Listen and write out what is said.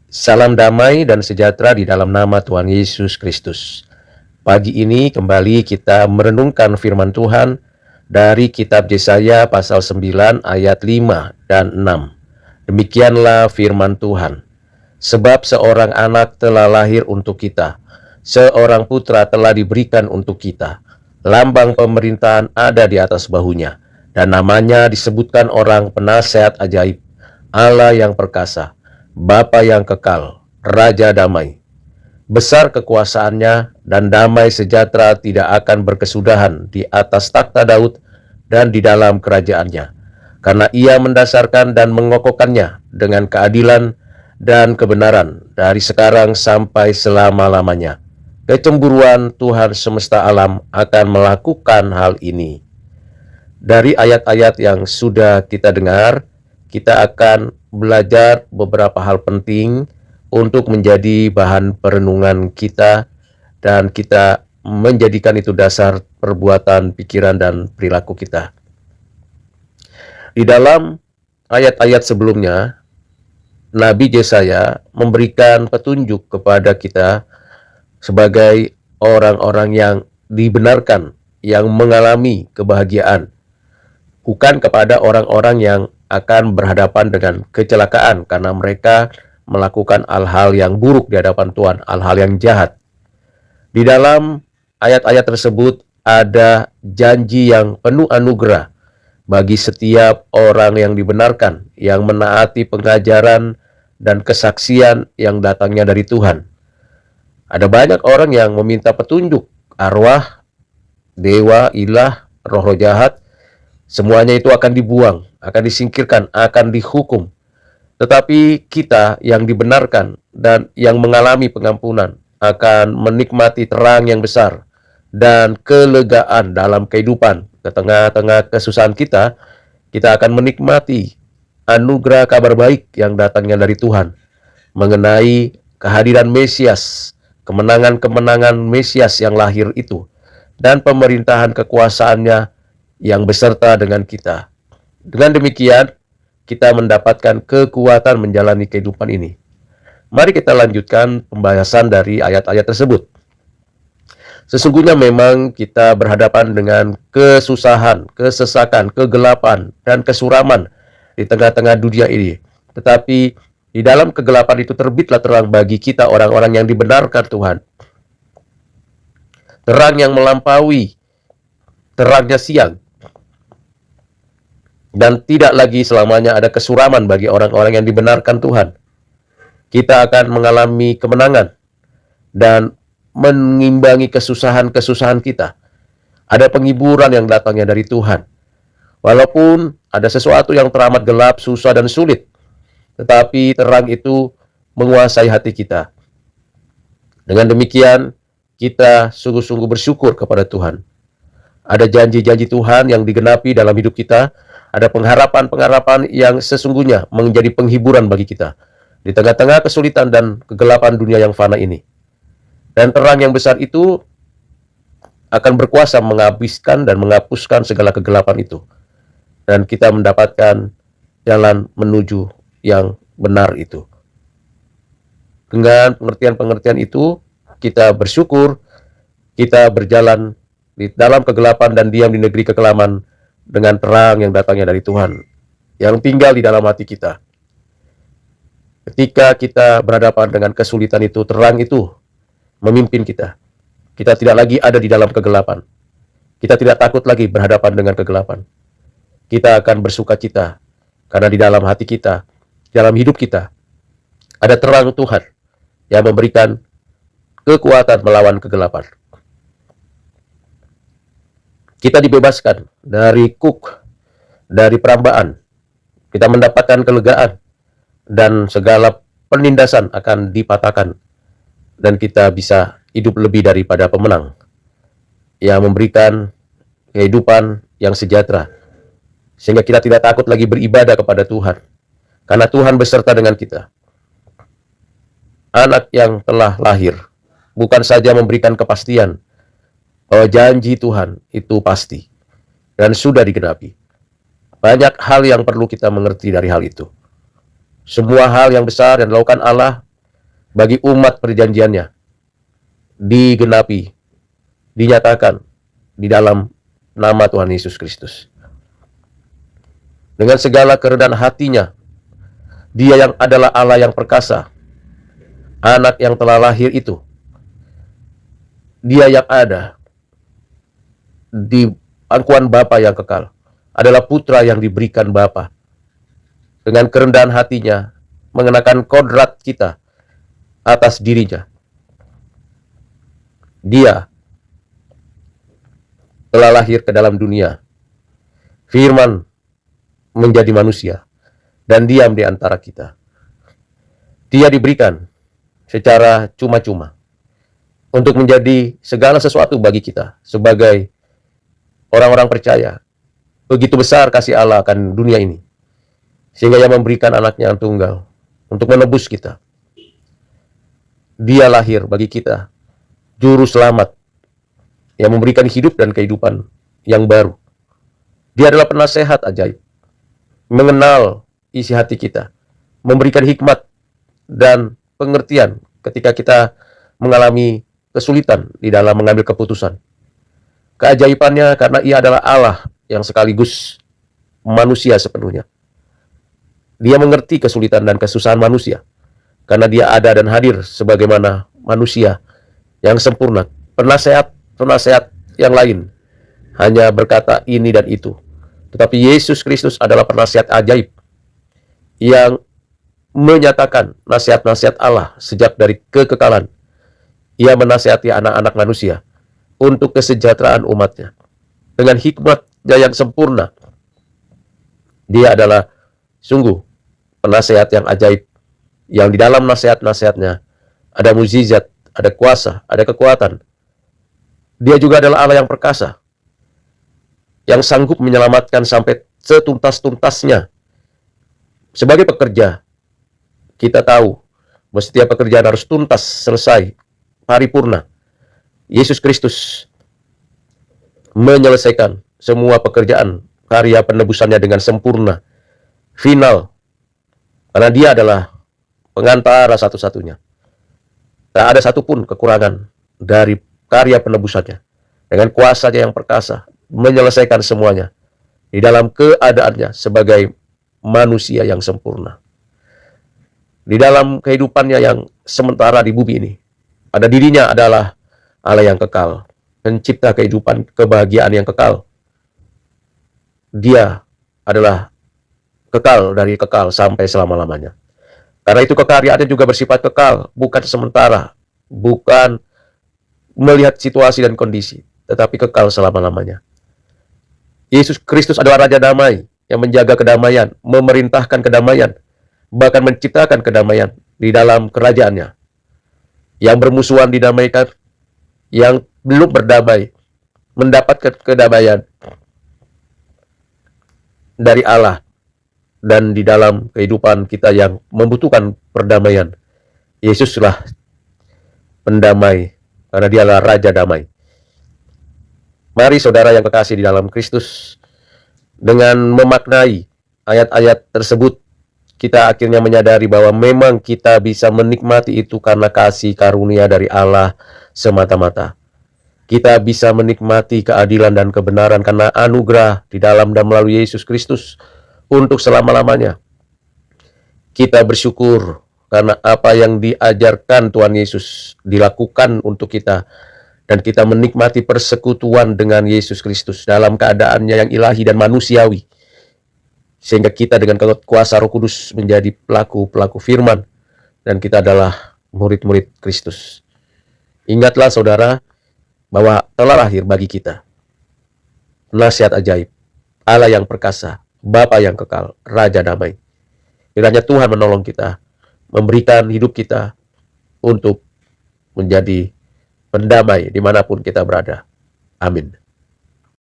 Salam damai dan sejahtera di dalam nama Tuhan Yesus Kristus. Pagi ini kembali kita merenungkan firman Tuhan dari kitab Yesaya pasal 9 ayat 5 dan 6. Demikianlah firman Tuhan. Sebab seorang anak telah lahir untuk kita, seorang putra telah diberikan untuk kita. Lambang pemerintahan ada di atas bahunya, dan namanya disebutkan orang penasehat ajaib, Allah yang perkasa, Bapa yang kekal, Raja damai. Besar kekuasaannya dan damai sejahtera tidak akan berkesudahan di atas takhta Daud dan di dalam kerajaannya. Karena ia mendasarkan dan mengokohkannya dengan keadilan dan kebenaran dari sekarang sampai selama-lamanya. Kecemburuan Tuhan semesta alam akan melakukan hal ini. Dari ayat-ayat yang sudah kita dengar, kita akan belajar beberapa hal penting untuk menjadi bahan perenungan kita, dan kita menjadikan itu dasar perbuatan, pikiran, dan perilaku kita. Di dalam ayat-ayat sebelumnya, Nabi Yesaya memberikan petunjuk kepada kita sebagai orang-orang yang dibenarkan, yang mengalami kebahagiaan, bukan kepada orang-orang yang akan berhadapan dengan kecelakaan karena mereka melakukan hal-hal yang buruk di hadapan Tuhan, hal-hal yang jahat. Di dalam ayat-ayat tersebut ada janji yang penuh anugerah bagi setiap orang yang dibenarkan, yang menaati pengajaran dan kesaksian yang datangnya dari Tuhan. Ada banyak orang yang meminta petunjuk, arwah, dewa, ilah, roh-roh jahat. Semuanya itu akan dibuang, akan disingkirkan, akan dihukum. Tetapi kita yang dibenarkan dan yang mengalami pengampunan akan menikmati terang yang besar dan kelegaan dalam kehidupan. Ke tengah-tengah kesusahan kita akan menikmati anugerah kabar baik yang datangnya dari Tuhan mengenai kehadiran Mesias, kemenangan-kemenangan Mesias yang lahir itu, dan pemerintahan kekuasaannya yang beserta dengan kita. Dengan demikian, kita mendapatkan kekuatan menjalani kehidupan ini. Mari kita lanjutkan pembahasan dari ayat-ayat tersebut. Sesungguhnya memang kita berhadapan dengan kesusahan, kesesakan, kegelapan, dan kesuraman di tengah-tengah dunia ini. Tetapi di dalam kegelapan itu terbitlah terang bagi kita orang-orang yang dibenarkan Tuhan. Terang yang melampaui terangnya siang. Dan tidak lagi selamanya ada kesuraman bagi orang-orang yang dibenarkan Tuhan. Kita akan mengalami kemenangan dan mengimbangi kesusahan-kesusahan kita. Ada penghiburan yang datangnya dari Tuhan. Walaupun ada sesuatu yang teramat gelap, susah, dan sulit, tetapi terang itu menguasai hati kita. Dengan demikian, kita sungguh-sungguh bersyukur kepada Tuhan. Ada janji-janji Tuhan yang digenapi dalam hidup kita. Ada pengharapan-pengharapan yang sesungguhnya menjadi penghiburan bagi kita di tengah-tengah kesulitan dan kegelapan dunia yang fana ini. Dan terang yang besar itu akan berkuasa menghabiskan dan menghapuskan segala kegelapan itu. Dan kita mendapatkan jalan menuju yang benar itu. Dengan pengertian-pengertian itu, kita bersyukur, kita berjalan di dalam kegelapan dan diam di negeri kekelaman dengan terang yang datangnya dari Tuhan, yang tinggal di dalam hati kita. Ketika kita berhadapan dengan kesulitan itu, terang itu memimpin kita. Kita tidak lagi ada di dalam kegelapan. Kita tidak takut lagi berhadapan dengan kegelapan. Kita akan bersukacita, karena di dalam hati kita, dalam hidup kita, ada terang Tuhan yang memberikan kekuatan melawan kegelapan. Kita dibebaskan dari dari perambaan. Kita mendapatkan kelegaan dan segala penindasan akan dipatahkan. Dan kita bisa hidup lebih daripada pemenang yang memberikan kehidupan yang sejahtera. Sehingga kita tidak takut lagi beribadah kepada Tuhan. Karena Tuhan beserta dengan kita. Anak yang telah lahir bukan saja memberikan kepastian bahwa janji Tuhan itu pasti dan sudah digenapi. Banyak hal yang perlu kita mengerti dari hal itu. Semua hal yang besar yang dilakukan Allah bagi umat perjanjiannya digenapi, dinyatakan di dalam nama Tuhan Yesus Kristus. Dengan segala kerendahan hatinya, Dia yang adalah Allah yang perkasa, anak yang telah lahir itu, Dia yang ada di pangkuan Bapa yang kekal, adalah putra yang diberikan Bapa. Dengan kerendahan hatinya, mengenakan kodrat kita atas dirinya. Dia telah lahir ke dalam dunia. Firman menjadi manusia dan diam di antara kita. Dia diberikan secara cuma-cuma untuk menjadi segala sesuatu bagi kita sebagai orang-orang percaya. Begitu besar kasih Allah akan dunia ini, sehingga Ia memberikan anaknya yang tunggal untuk menebus kita. Dia lahir bagi kita, juru selamat yang memberikan hidup dan kehidupan yang baru. Dia adalah penasehat ajaib, mengenal isi hati kita, memberikan hikmat dan pengertian ketika kita mengalami kesulitan di dalam mengambil keputusan. Keajaibannya karena Ia adalah Allah yang sekaligus manusia sepenuhnya. Dia mengerti kesulitan dan kesusahan manusia karena Dia ada dan hadir sebagaimana manusia yang sempurna. Penasehat yang lain hanya berkata ini dan itu. Tetapi Yesus Kristus adalah penasihat ajaib yang menyatakan nasihat-nasihat Allah sejak dari kekekalan. Ia menasihati anak-anak manusia untuk kesejahteraan umatnya. Dengan hikmatnya yang sempurna, Dia adalah sungguh penasihat yang ajaib, yang di dalam nasihat-nasihatnya ada mukjizat, ada kuasa, ada kekuatan. Dia juga adalah Allah yang perkasa, yang sanggup menyelamatkan sampai setuntas-tuntasnya. Sebagai pekerja, kita tahu bahwa setiap pekerjaan harus tuntas, selesai, paripurna. Yesus Kristus menyelesaikan semua pekerjaan karya penebusannya dengan sempurna, final, karena Dia adalah pengantara satu-satunya. Tak ada satupun kekurangan dari karya penebusannya. Dengan kuasanya yang perkasa, menyelesaikan semuanya di dalam keadaannya sebagai manusia yang sempurna. Di dalam kehidupannya yang sementara di bumi ini, pada dirinya adalah Allah yang kekal, pencipta kehidupan, kebahagiaan yang kekal. Dia adalah kekal dari kekal sampai selama-lamanya. Karena itu kekaryaannya juga bersifat kekal, bukan sementara, bukan melihat situasi dan kondisi, tetapi kekal selama-lamanya. Yesus Kristus adalah Raja Damai yang menjaga kedamaian, memerintahkan kedamaian, bahkan menciptakan kedamaian di dalam kerajaannya. Yang bermusuhan didamaikan, yang belum berdamai mendapatkan kedamaian dari Allah. Dan di dalam kehidupan kita yang membutuhkan perdamaian, Yesuslah pendamai, karena Dialah Raja Damai. Mari saudara yang kekasih di dalam Kristus, dengan memaknai ayat-ayat tersebut, kita akhirnya menyadari bahwa memang kita bisa menikmati itu karena kasih karunia dari Allah semata-mata. Kita bisa menikmati keadilan dan kebenaran karena anugerah di dalam dan melalui Yesus Kristus untuk selama-lamanya. Kita bersyukur karena apa yang diajarkan Tuhan Yesus dilakukan untuk kita, dan kita menikmati persekutuan dengan Yesus Kristus dalam keadaannya yang ilahi dan manusiawi, sehingga kita dengan kuasa Roh Kudus menjadi pelaku-pelaku firman, dan kita adalah murid-murid Kristus. Ingatlah saudara, bahwa telah lahir bagi kita nasihat ajaib, Allah yang perkasa, Bapa yang kekal, Raja Damai. Kiranya Tuhan menolong kita, memberikan hidup kita untuk menjadi pendamai dimanapun kita berada. Amin.